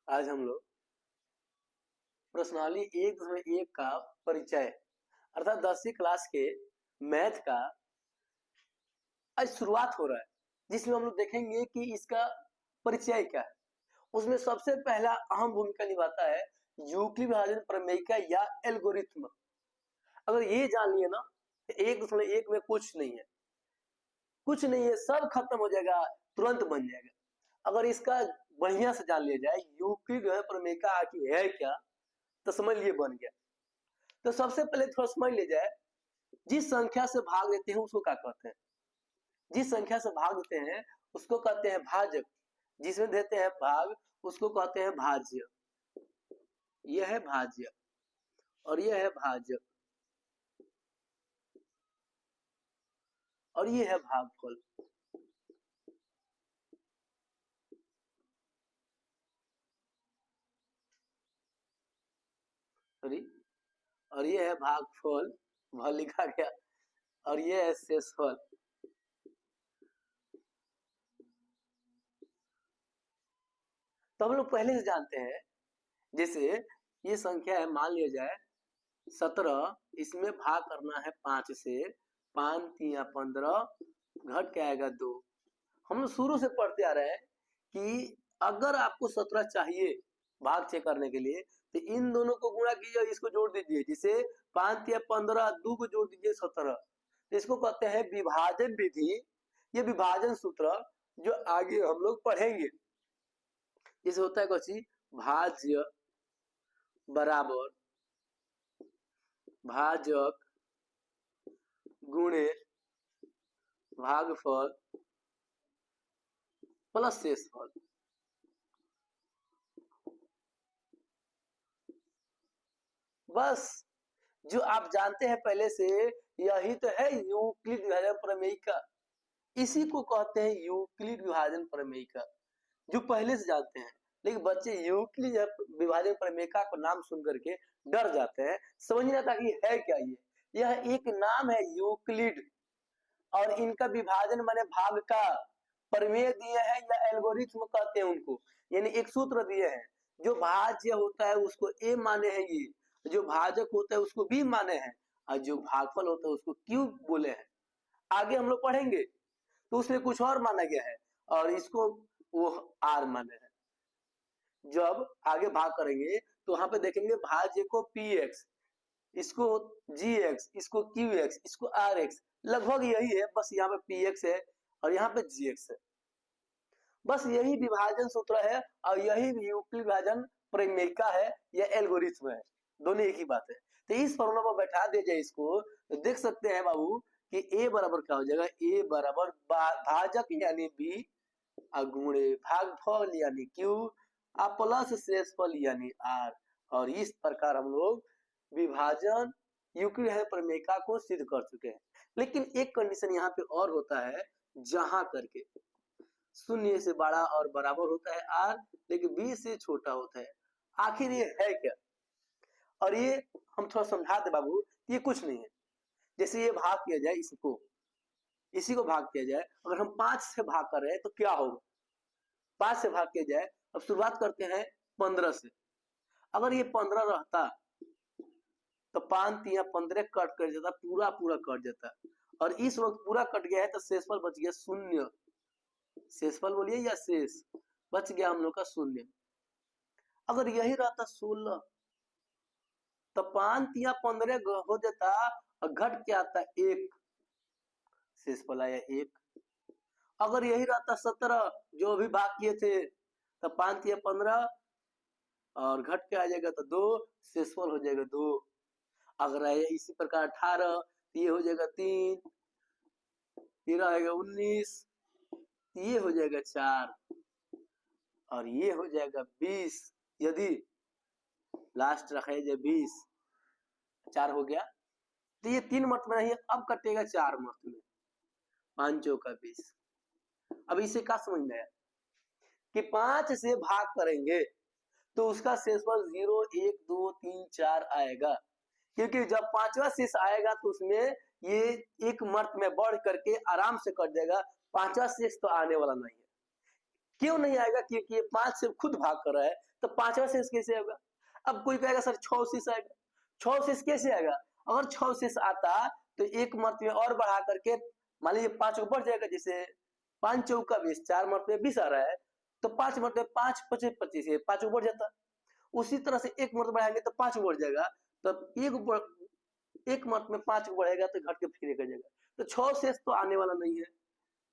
आज हम लोग प्रश्नावली 1.1 का परिचय अर्थात 10वीं क्लास के मैथ का आज शुरुआत हो रहा है, जिसमें हम लोग देखेंगे कि इसका परिचय क्या है। उसमें सबसे पहला अहम भूमिका निभाता है यूक्लिड विभाजन प्रमेय या एल्गोरिथ्म। अगर ये जान लिए ना तो 1.1 में कुछ नहीं है, सब खत्म हो जाएगा, तुरंत बन जाएगा। अगर इसका बढ़िया से जान लिया जाए यूक्लिड प्रमेय का आखिर है क्या, तो समझ लिए बन गया। तो सबसे पहले थोड़ा समझ ले जाए, जिस संख्या से भाग देते हैं उसको क्या कहते हैं। जिस संख्या से भाग देते हैं उसको कहते हैं भाजक, जिसमें देते हैं भाग उसको कहते हैं भाज्य। यह है भाज्य और यह है भाजक और यह है भागफल। और यह है भागफल, वह लिखा गया, और यह है शेषफल। तो हम लोग पहले से जानते हैं, जैसे ये संख्या है, मान लिया जाए 17, इसमें भाग करना है 5 से, 5 3 15, घट के आएगा 2। हम लोग शुरू से पढ़ते आ रहे हैं कि अगर आपको 17 चाहिए भाग चेक करने के लिए, तो इन दोनों को गुणा कीजिए, इसको जोड़ दीजिए। जैसे 5 3 15, 2 को जोड़ दीजिए 17। तो इसको कहते हैं विभाजन विधि, ये विभाजन सूत्र जो आगे हम लोग पढ़ेंगे। जैसे होता है कुछ भाज्य बराबर भाजक गुणे भागफल प्लस शेषफल। बस जो आप जानते हैं पहले से, यही तो है यूक्लिड विभाजन प्रमेय का। इसी को कहते हैं यूक्लिड विभाजन प्रमेय का, जो पहले से जानते हैं। लेकिन बच्चे यूक्लिड विभाजन प्रमेय का नाम सुन करके डर जाते हैं, समझ नहीं आता कि है क्या ये। यह एक नाम है यूक्लिड, और इनका विभाजन माने भाग का प्रमेय दिए हैं या एल्गोरिथ्म कहते हैं उनको, यानी एक सूत्र दिए हैं। जो भाज्य होता है उसको ए माने हैं ये, जो भाजक होता है उसको बी माने हैं, और जो भागफल होता है उसको क्यू बोले हैं। आगे हम लोग पढ़ेंगे तो उसमें कुछ और माना गया है, और इसको वो आर माने हैं। जब आगे भाग करेंगे तो वहां पे देखेंगे भाज्य को पी एक्स, इसको जी एक्स, इसको क्यू एक्स, इसको आर एक्स, लगभग यही है, बस यहाँ पे पी एक्स है और यहाँ पे जी एक्स है। बस यही विभाजन सूत्र है और यही यूक्लिड विभाजन प्रमेयिका है या एल्गोरिथ्म है, दोनों एक ही बात है। तो इस फॉर्मूला पर बैठा दिया जाए इसको, तो देख सकते हैं बाबू कि ए बराबर क्या हो जाएगा, ए बराबर भाजक यानी बी गुणे भागफल यानी क्यू प्लस शेषफल यानी आर। और इस प्रकार हम लोग विभाजन यूक्लिड प्रमेयिका को सिद्ध कर चुके हैं। लेकिन एक कंडीशन यहाँ पे और होता है, जहां करके शून्य से बड़ा और बराबर होता है आर, लेकिन बी से छोटा होता है। आखिर ये है क्या, और ये हम थोड़ा समझा दे बाबू, ये कुछ नहीं है। जैसे ये भाग किया जाए, इसको इसी को भाग किया जाए, अगर हम 5 से भाग कर रहे हैं तो क्या होगा। 5 से भाग किया जाए, अब शुरुआत करते हैं 15 से। अगर ये 15 रहता तो 5 3 15 कट कर जाता, पूरा पूरा कट जाता, और इस वक्त पूरा कट गया है तो शेषफल बच गया शून्य। शेषफल बोलिए या शेष बच गया हम लोग का शून्य। अगर यही रहता 16 तो 5 3 15 हो जाता और घट के आता 1, शेषफल आया 1। अगर यही रहता 17 जो अभी भाग किए थे, तो 5 3 15 और घट के आ जाएगा तो 2, शेषफल हो जाएगा 2। अगर इसी प्रकार 18 तो ये हो जाएगा 3, ये रहेगा 19, ये हो जाएगा 4 और ये हो जाएगा 20। यदि लास्ट रखा जाए 20, 4 हो गया, तो ये 3 मर्त में नहीं, अब कटेगा 4 मर्त में, 5 चौका 20। अब इसे क्या समझ में आया कि 5 से भाग करेंगे तो उसका शेषफल 0 1 2 3 4 आएगा, क्योंकि जब 5वां शेष आएगा तो उसमें ये एक मर्त में बढ़ करके आराम से कट जाएगा। 5वां शेष तो आने वाला नहीं है, क्यों नहीं आएगा? क्योंकि ये 5 से खुद भाग कर रहा है, तो 5वां शेष कैसे होगा? अब कोई कहेगा सर 6 शेष आएगा, 6 शेष कैसे आएगा? अगर 6 शेष आता तो एक मर्तबे और बढ़ा करके मान लीजिए 5 बढ़ जाएगा, जैसे 5 चौका 20, 4 मर्तबे 20 आ रहा है, तो 5 मर्तबे 5 25 25 है, 5 बढ़ जाता। उसी तरह से एक मर्तबा बढ़ाएंगे तो 5 बढ़ जाएगा, तब एक मर्तबे 5 बढ़ेगा तो घट के फिर एक आ जाएगा, तो 6 शेष तो आने वाला नहीं है।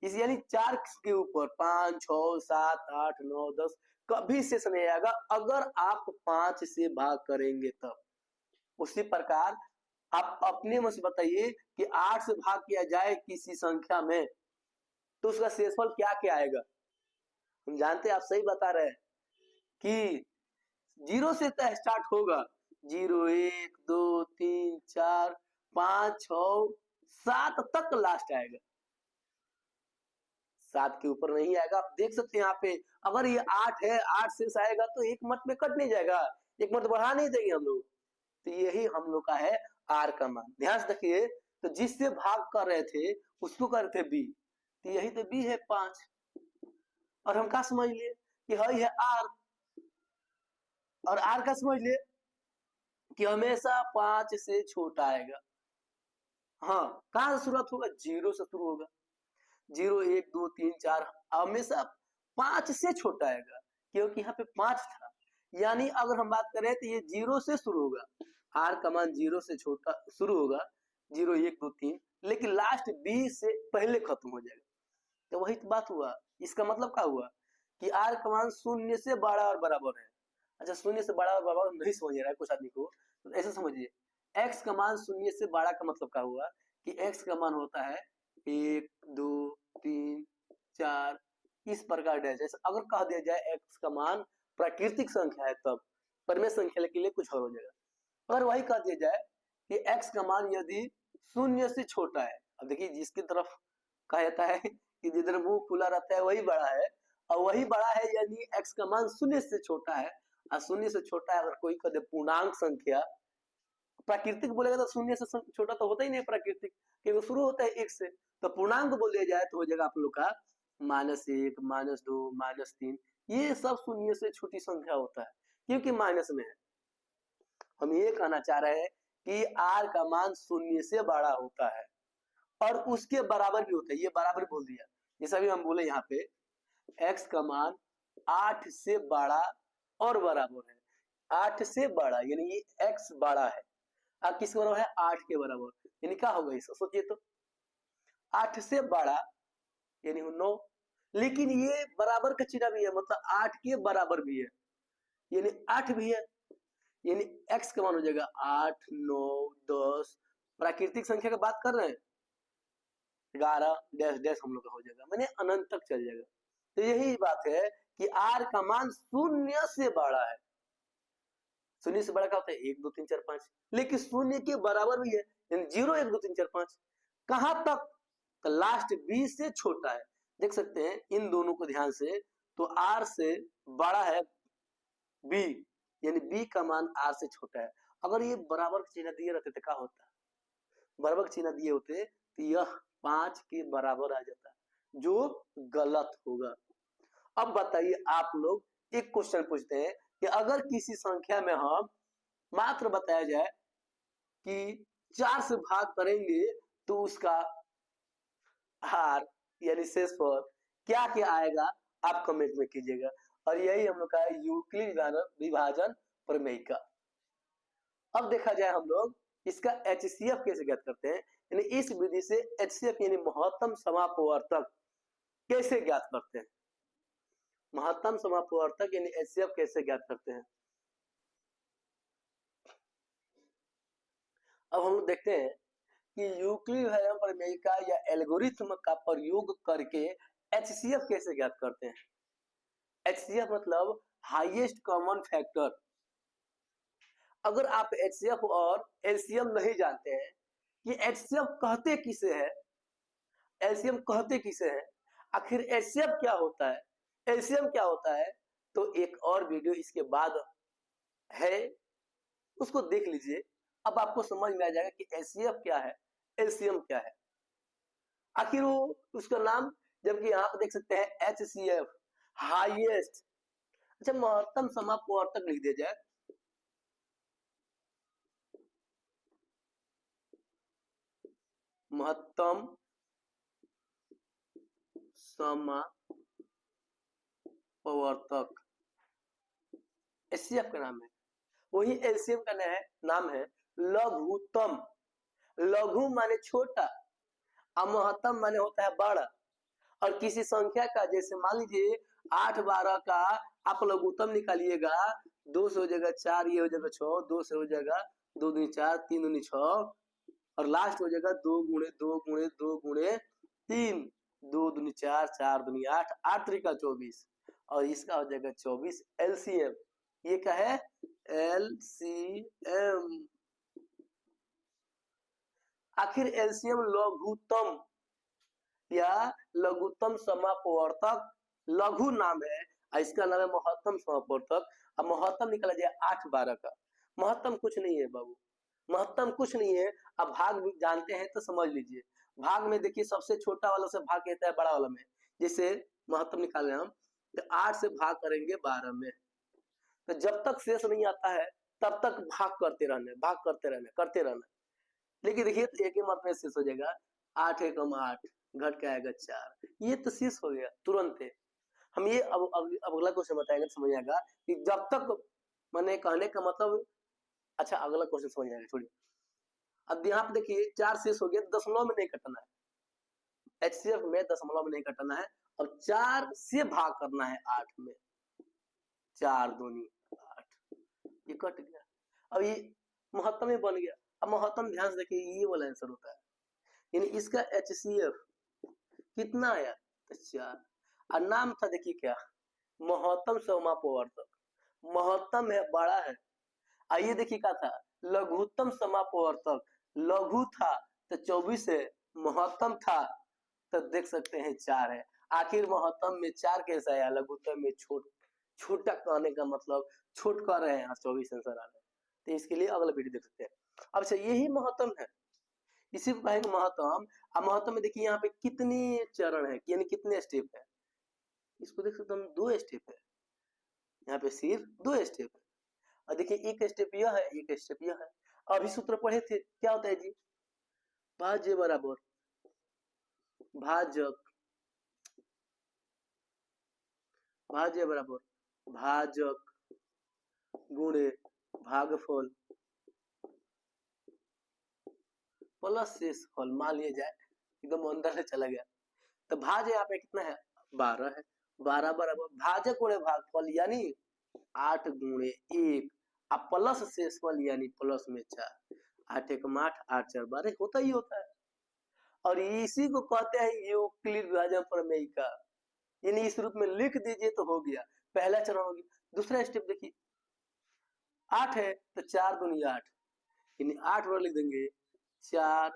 इस यानी 4 के ऊपर 5 6 7 8 9 10 कभी शेष नहीं आएगा अगर आप 5 से भाग करेंगे तब। उसी प्रकार आप अपने मन से बताइए कि 8 से भाग किया जाए किसी संख्या में तो उसका शेषफल क्या क्या आएगा? हम जानते हैं, आप सही बता रहे हैं कि 0 से स्टार्ट होगा, 0 1 2 3 4 5 6 7 तक लास्ट आएगा, 7 के ऊपर नहीं आएगा। आप देख सकते हैं यहाँ पे, अगर ये 8 है, 8 शेष आएगा तो एक मत में कट नहीं जाएगा, एक मत बढ़ा नहीं देंगे हम लोग। तो यही हम लोग का है आर का मान। ध्यान से देखिए, तो जिससे भाग कर रहे थे उसको कर रहे थे बी, तो यही तो बी है 5, और हम क्या समझ लिए कि है आर, और आर का समझ लिए कि हमेशा 5 से छोटा आएगा। हाँ, कहां से शुरुआत होगा? 0 से शुरू होगा, 0 1 2 3 4 हमेशा 5 से छोटा आएगा, क्योंकि यहाँ पे 5 था। यानी अगर हम बात करें तो ये 0 से शुरू होगा, आर का मान 0 से छोटा शुरू होगा, 0 1 2 3, लेकिन लास्ट बी से पहले खत्म हो जाएगा। तो वही तो बात हुआ। इसका मतलब क्या हुआ कि आर का मान 0 से बड़ा और बराबर है। अच्छा, 0 से बड़ा और बराबर नहीं समझ रहा है कुछ आदमी को, तो ऐसे समझिए, x का मान 0 से बड़ा का मतलब क्या हुआ कि x का मान होता है 1 2 3 4 इस प्रकार डैश। जैसे अगर कह दिया जाए x का मान प्राकृतिक संख्या है तब, परिमेय संख्या के लिए कुछ और हो जाएगा। अगर वही कह दिया जाए कि x का मान यदि 0 से छोटा है, अब देखिए जिसकी तरफ कहा जाता है कि जिधर मुंह खुला रहता है वही बड़ा है, और वही बड़ा है यानी x का मान 0 से छोटा है, और 0 से छोटा है अगर कोई कह दे पूर्णांक संख्या, प्राकृतिक बोलेगा तो 0 से छोटा तो होता ही नहीं प्राकृतिक, क्योंकि शुरू होता है 1 से, तो पूर्णांक बोल दिया जाए तो हो जाएगा आप लोग का -1 -2 -3, ये सब 0 से छोटी संख्या होता है क्योंकि माइनस में है। हम ये कहना चाह रहे हैं कि r का मान 0 से बड़ा होता है और उसके बराबर भी होता है, ये बराबर बोल दिया। जैसा भी हम बोले यहाँ पे x का मान 8 से बड़ा और बराबर है, 8 से बड़ा यानी ये x बड़ा है, अब किसके बराबर है? 8 के बराबर, यानी क्या होगा इसका सोचिए तो, 8 से बड़ा यानी 9, लेकिन ये बराबर का चिन्ह भी है, मतलब 8 के बराबर भी है, यानी 8 भी है, यानी x का मान हो जाएगा 8 9 10, प्राकृतिक संख्या की बात कर रहे हैं, 11 डैश डैश हम लोग का हो जाएगा, मैंने अनंत तक चल जाएगा। तो यही बात है कि r का मान 0 से बड़ा है, 0 से बड़ा क्या होता है? 1 2 3 4 5, लेकिन 0 के बराबर भी है, यानी 0 1 2 3 4 5, कहां तक? तो लास्ट b से छोटा है। देख सकते हैं इन दोनों को ध्यान से, तो r से बड़ा है b, यानी b का मान r से छोटा है। अगर ये बराबर का चिन्ह दिए रहते तो क्या होता? बराबर का चिन्ह दिए होते तो यह 5 के बराबर आ जाता, जो गलत होगा। अब बताइए आप लोग एक क्वेश्चन पूछते हैं कि अगर किसी संख्या में हम मात्र बताया जाए कि 4 से भाग करेंगे तो उसका हार यानी शेषफल क्या क्या आएगा, आप कमेंट में कीजिएगा। और यही हम लोग का यूक्लिड विभाजन प्रमेय का। अब देखा जाए हम लोग इसका HCF कैसे ज्ञात करते हैं, यानी इस विधि से HCF यानी महत्तम समापवर्तक कैसे ज्ञात करते हैं, महत्तम समापवर्तक यानी HCF कैसे ज्ञात करते हैं। अब हम लोग देखते हैं कि यूक्लिड विभाजन प्रमेय का या एल्गोरिथ्म का प्रयोग करके HCF कैसे ज्ञात करते हैं। HCF मतलब हाईएस्ट कॉमन फैक्टर। अगर आप HCF और LCM नहीं जानते हैं कि HCF कहते किसे है, LCM कहते किसे है, आखिर HCF क्या होता है, LCM क्या होता है, तो एक और वीडियो इसके बाद है, उसको देख लीजिए। अब आपको समझ में आ जाएगा कि HCF क्या है, LCM क्या है। आखिर वो उसका नाम, जबकि यहाँ पे देख सकते हैं HCF, हाईएस्ट। अच्छा, महत्तम समापवर्तक लिख दिया जाए। महत्तम समापवर्तक एचसीएफ का नाम है। वही एलसीएम का नाम है लघुत्तम। लघु माने छोटा और महत्तम माने होता है बड़ा। और किसी संख्या का, जैसे मान लीजिए 8 12 का आप लघुत्तम निकालिएगा, 2 से हो जाएगा 4, ये हो जाएगा 6, 2 से हो जाएगा 2 दूनी 4, 3 दूनी 6, और लास्ट हो जाएगा 2 गुणे 2 गुणे 2 गुणे 3, 2 दूनी 4, 4 दूनी 8, 8 त्रिका 24, और इसका हो जाएगा 24 एलसीएम। ये क्या है? एलसीएम। आखिर एलसीएम लघुत्तम या लघुत्तम समापवर्तक लघु नाम है, और इसका नाम है महत्तम समापवर्तक। अब महत्तम निकाला जाए 8 12 का। महत्तम कुछ नहीं है बाबू, महत्तम कुछ नहीं है। अब भाग भी जानते हैं तो समझ लीजिए। भाग में देखिए सबसे छोटा वाला से भाग कहता है बड़ा वाला में। जैसे महत्तम निकाले हम तो 8 से भाग करेंगे 12 में, तो जब तक शेष नहीं आता है तब तक भाग करते रहना, भाग करते रहना, करते रहना। लेकिन देखिए तो एक ही मात्रा में शेष हो जाएगा। 8 एकम 8 घट के आएगा 4, ये तो शेष हो गया तुरंत है। हम ये अब अगला क्वेश्चन बताएंगे, समझ आएगा कि जब तक, मैंने कहने का मतलब, अच्छा अगला क्वेश्चन समझ आएगा, छोड़िए। अब यहाँ पे देखिए 4 शेष हो गया, दशमलव में नहीं कटना है, एचसीएफ में दशमलव में नहीं कटना है, और 4 से भाग करना है 8 में, 4 दूनी 8, ये कट गया। अब ये महत्तम में बन गया। अब महत्तम ध्यान से देखिए, ये वाला आंसर होता है, यानी इसका एचसीएफ कितना आया? 4। और नाम था देखिए क्या, महत्तम समापवर्तक। महत्तम है, बड़ा है। आइए देखिए क्या था, लघुत्तम समापवर्तक। लघु था तो 24 है, महत्तम था तो देख सकते हैं 4 है। आखिर महत्तम में 4 कैसा आया, लघुत्तम में छोटा कहने का मतलब छोट कर रहे हैं, 24 आंसर आ रहा है। तो इसके लिए अगला वीडियो देख सकते हैं। अब अच्छा, यही महत्तम है, इसी को कहेंगे महत्तम। अब महत्तम में देखिए यहाँ पे कितने चरण है, यानी कितने स्टेप है, इसको देख सकते हम 2 स्टेप है, यहाँ पे सिर्फ 2 स्टेप है। और देखिए एक स्टेप यह है, एक स्टेप यह है। अभी सूत्र पढ़े थे, क्या होता है जी, भाज्य बराबर भाजक, भाज्य बराबर भाजक गुणे भागफल प्लस शेषफल। मान लिया जाए एकदम अंदर से चला गया, तो भाज्य यहाँ पे कितना है, 12 है। 12 बराबर भाजक गुणे भागफल यानी 8 गुणे 1, अब प्लस शेषफल यानी प्लस में 4। 8 एकम 8, 8 4 12, होता ही होता है। और इसी को कहते हैं यूक्लिड विभाजन प्रमेय का, यानी इस रूप में लिख दीजिए तो हो गया, पहला चरण हो गया। दूसरा स्टेप देखिए, 8 है तो 4 दूनी 8, यानी 8 बार लिख देंगे, 4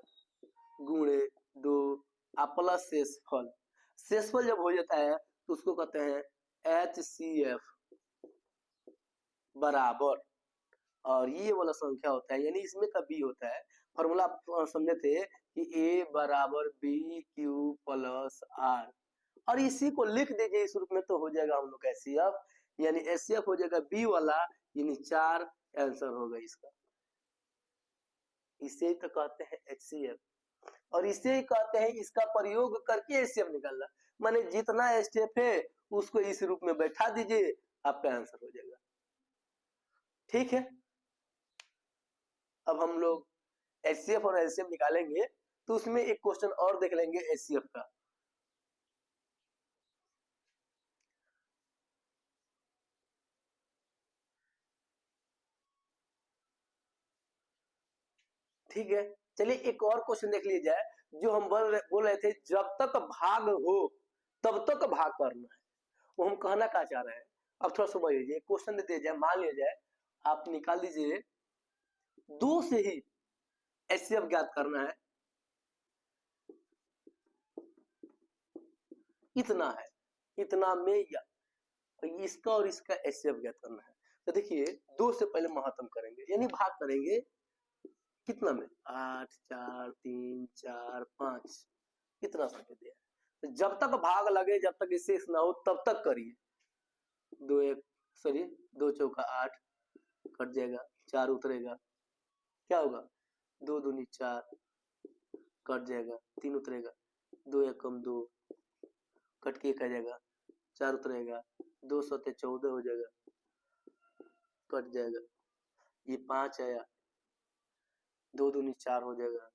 गुणे 2 प्लस शेषफल। शेषफल जब हो जाता है तो उसको कहते हैं HCF बराबर, और ये वाला संख्या होता है, यानी इसमें का बी होता है। फॉर्मूला समझे थे कि A बराबर BQ प्लस R, और इसी को लिख दीजिए इस रूप में तो हो जाएगा हम लोग HCF, यानी HCF हो जाएगा बी वाला, यानी 4 आंसर होगा इसका। इसे तो कहते हैं HCF, और इसे ही कहते हैं इसका प्रयोग करके HCF निकालना। माने जितना स्टेप है उसको इस रूप में बैठा दीजिए, आपका आंसर हो जाएगा। ठीक है, अब हम लोग HCF और LCM निकालेंगे, तो उसमें एक क्वेश्चन और देख लेंगे HCF का। ठीक है, चलिए एक और क्वेश्चन देख लिया जाए। जो हम बोल रहे थे जब तक भाग हो तब तक भाग करना है, वो हम कहना क्या चाह रहे हैं। अब थोड़ा समझ लीजिए, क्वेश्चन दे दिया जाए, मान लिया जाए आप निकाल दीजिए, 2 से ही HCF ज्ञात करना है, इतना है, इतना में या इसका और इसका HCF ज्ञात करना है। तो देखिए 2 से पहले महत्तम करेंगे, यानी भाग करेंगे कितना में, 8 4 3 4 5, इतना संख्या दिया है। तो जब तक भाग लगे, जब तक शेष ना हो तब तक करिए, दो एक सॉरी 2 चौका 8 कट जाएगा, 4 उतरेगा, क्या होगा 2 दूनी 4 कट जाएगा, 3 उतरेगा, 2 एकम 2 कट के एक आ जाएगा, 4 उतरेगा, 2 सते 14 हो जाएगा, कट जाएगा, ये 5 आया, 2 दूनी 4 हो जाएगा,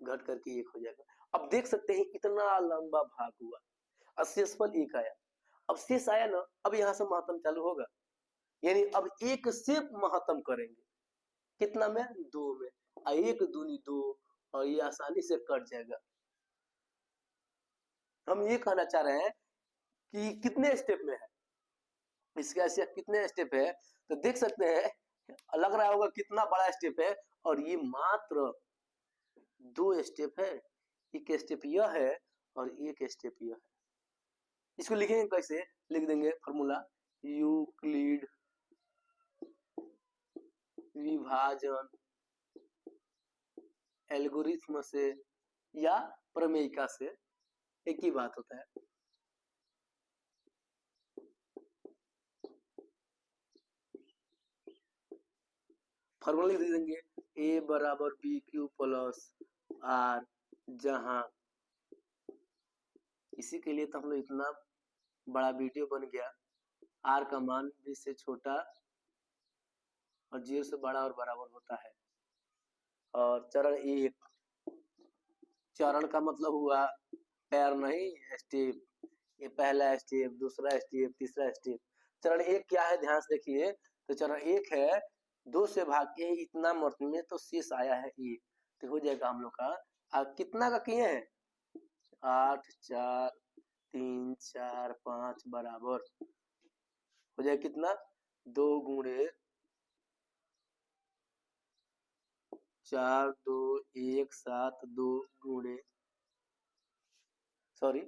घट करके 1 हो जाएगा। अब देख सकते हैं इतना लंबा भाग हुआ, अब शेषफल 1 आया। अब शेष आया ना, अब यहाँ से महत्तम चालू होगा, यानी अब 1 से महत्तम करेंगे, कितना में 2 में, 1 दूनी 2 और ये आसानी से कट जाएगा। हम ये कहना चाह रहे हैं कि कितने स्टेप में है, इसका ऐसे कितने स्टेप है, तो देख सकते हैं लग रहा होगा कितना बड़ा स्टेप है, और ये मात्र 2 स्टेप है, एक स्टेप यह है और एक स्टेप यह है। इसको लिखेंगे कैसे, लिख देंगे फॉर्मूला यूक्लिड विभाजन एल्गोरिथ्म से या प्रमेयिका से, एक ही बात होता है। फॉर्मूला लिख देंगे a बराबर बी क्यू प्लस आर, जहां इसी के लिए तो हम लोग इतना बड़ा वीडियो बन गया, आर का मान बी से छोटा और 0 से बड़ा और बराबर होता है। और चरण 1, चरण का मतलब हुआ पैर नहीं, स्टेप, ये पहला स्टेप, दूसरा स्टेप, तीसरा स्टेप। चरण 1 क्या है ध्यान से देखिए, तो चरण 1 है 2 से भाग के इतना मर्तबे में, तो शेष आया है 1, तो हो जाएगा हम लोग का कितना का किए हैं 8 4 3 4 5 बराबर हो जाए कितना 2 गुणे 4 2 1 7 2 गुणे सॉरी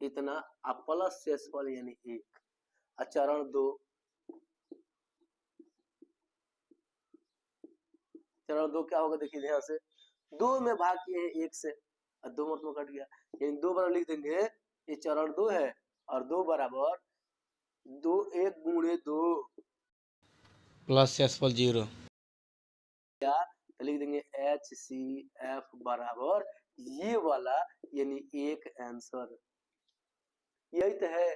इतना प्लस शेषफल यानी 1। चरण 2, चरण 2 क्या होगा देखिए ध्यान से, 2 में भाग किए हैं 1 से, 2 मतलब कट गया, यानी 2 बराबर लिख देंगे, ये चरण 2 है और 2 बराबर 2 1 गुणे 2 प्लस शेषफल 0, तो लिख देंगे HCF बराबर ये वाला, यानी 1 आंसर। यही तो है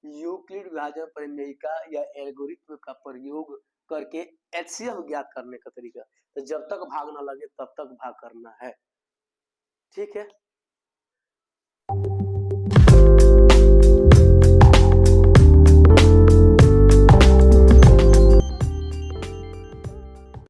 यूक्लिड विभाजन प्रमेयिका या एल्गोरिथ्म का प्रयोग करके HCF ज्ञात करने का तरीका। तो जब तक भाग ना लगे तब तक भाग करना है, ठीक है।